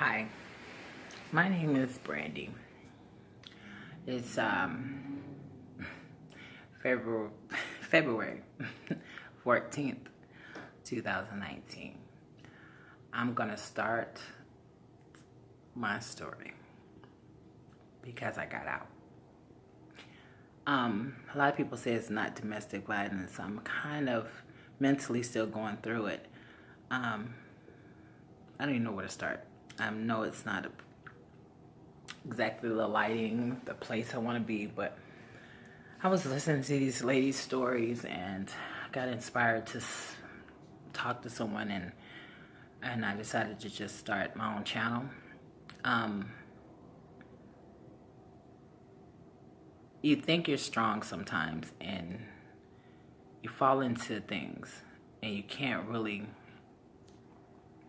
Hi, my name is Brandy. It's February February 14th, 2019. I'm gonna start my story because I got out. A lot of people say it's not domestic violence. I'm kind of mentally still going through it. I don't even know where to start. I know it's not exactly the lighting, the place I want to be, but I was listening to these ladies' stories and got inspired to talk to someone, and I decided to just start my own channel. You think you're strong sometimes, and you fall into things, and you can't really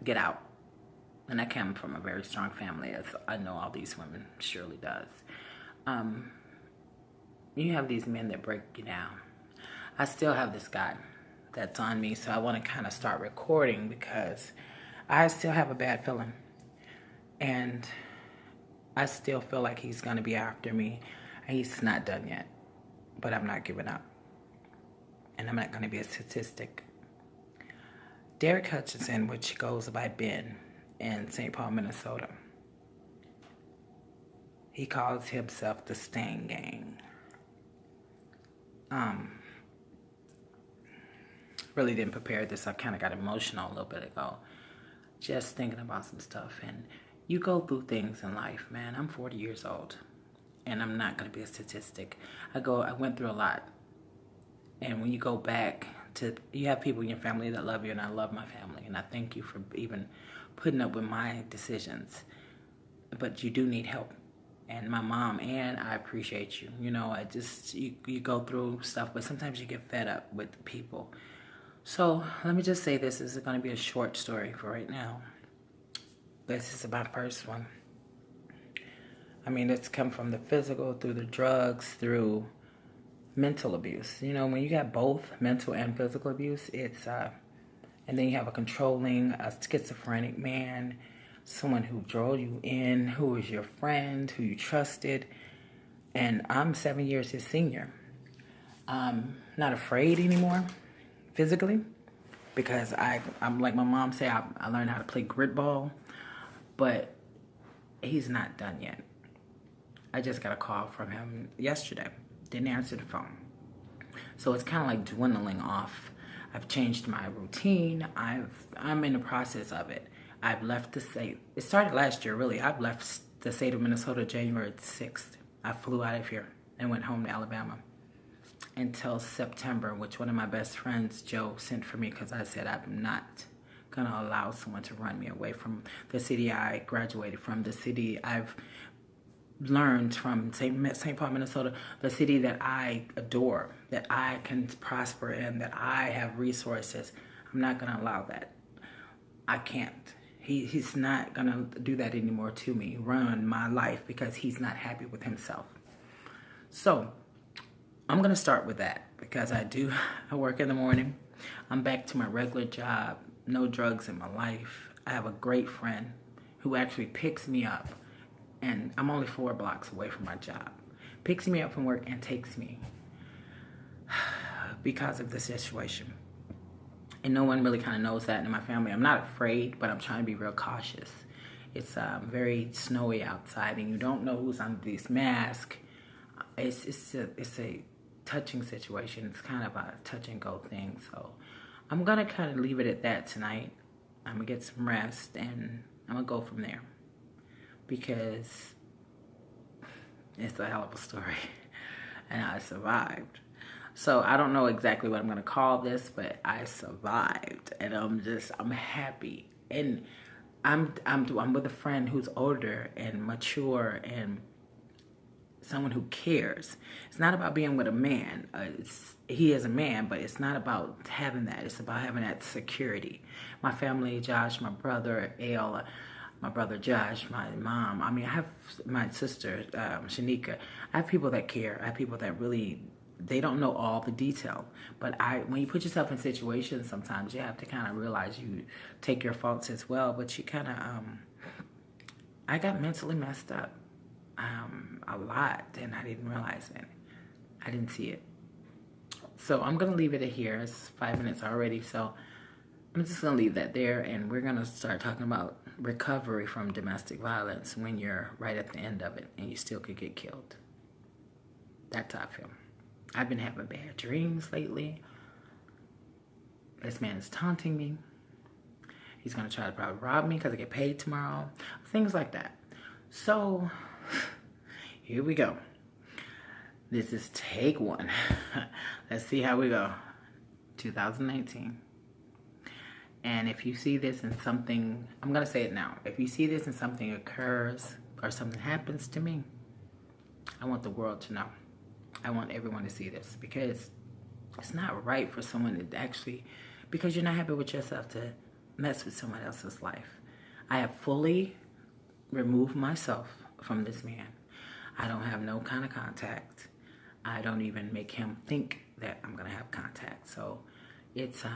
get out. And I come from a very strong family, as I know all these women surely does. You have these men that break you down. I still have this guy that's on me, so I want to kind of start recording because I still have a bad feeling. And I still feel like he's going to be after me. He's not done yet, but I'm not giving up. And I'm not going to be a statistic. Derek Hutchinson, which goes by Ben, in St. Paul, Minnesota. He calls himself the Stain Gang. Really didn't prepare this. I kind of got emotional a little bit ago, just thinking about some stuff. And you go through things in life, man. I'm 40 years old, and I'm not going to be a statistic. I went through a lot. And when you go back to, you have people in your family that love you, and I love my family, and I thank you for even putting up with my decisions. But you do need help. And my mom, and I appreciate you. You know, you go through stuff, but sometimes you get fed up with people. So let me just say this is going to be a short story for right now. This is my first one. I mean, it's come from the physical, through the drugs, through mental abuse. You know, when you got both mental and physical abuse, it's and then you have a controlling, a schizophrenic man, someone who drove you in, who was your friend, who you trusted. And I'm 7 years his senior. I'm not afraid anymore, physically, because I'm like my mom said, I learned how to play grit ball, but he's not done yet. I just got a call from him yesterday. Didn't answer the phone. So it's kind of like dwindling off. I've changed my routine. I'm in the process of it. I've left the state. It started last year, really. I've left the state of Minnesota January 6th. I flew out of here and went home to Alabama until September, which one of my best friends, Joe, sent for me because I said I'm not going to allow someone to run me away from the city I graduated from, the city I've learned from, St. Paul, Minnesota, the city that I adore, that I can prosper in, that I have resources. I'm not going to allow that. I can't. He's not going to do that anymore to me, run my life, because he's not happy with himself. So I'm going to start with that because I work in the morning. I'm back to my regular job, no drugs in my life. I have a great friend who actually picks me up, and I'm only 4 blocks away from my job. Picks me up from work and takes me because of the situation. And no one really kind of knows that in my family. I'm not afraid, but I'm trying to be real cautious. It's very snowy outside, and you don't know who's under this mask. It's a touching situation. It's kind of a touch and go thing. So I'm gonna kind of leave it at that tonight. I'm gonna get some rest, and I'm gonna go from there because it's a hell of a story, and I survived. So I don't know exactly what I'm going to call this, but I survived, and I'm happy. And I'm with a friend who's older and mature and someone who cares. It's not about being with a man. He is a man, but it's not about having that. It's about having that security. My family, Josh, my brother, Ale, my brother Josh, my mom. I mean, I have my sister, Shanika. I have people that care. I have people that really, they don't know all the detail. But when you put yourself in situations, sometimes you have to kind of realize you take your faults as well, but you kind of I got mentally messed up a lot, and I didn't realize it. I didn't see it. So I'm going to leave it at here. It's 5 minutes already, so I'm just going to leave that there, and we're going to start talking about recovery from domestic violence when you're right at the end of it and you still could get killed. That's how I feel. I've been having bad dreams lately. This man is taunting me. He's going to try to probably rob me because I get paid tomorrow. Things like that. So, here we go. This is take one. Let's see how we go. 2019. And if you see this and something, I'm going to say it now. If you see this and something occurs or something happens to me, I want the world to know. I want everyone to see this, because it's not right for someone to actually, because you're not happy with yourself, to mess with someone else's life. I have fully removed myself from this man. I don't have no kind of contact. I don't even make him think that I'm going to have contact. So it's an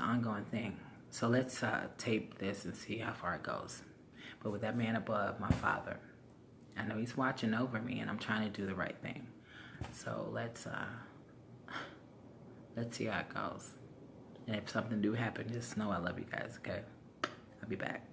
ongoing thing. So let's tape this and see how far it goes. But with that man above, my father, I know he's watching over me, and I'm trying to do the right thing. So let's see how it goes. And if something do happen, just know I love you guys, okay? I'll be back.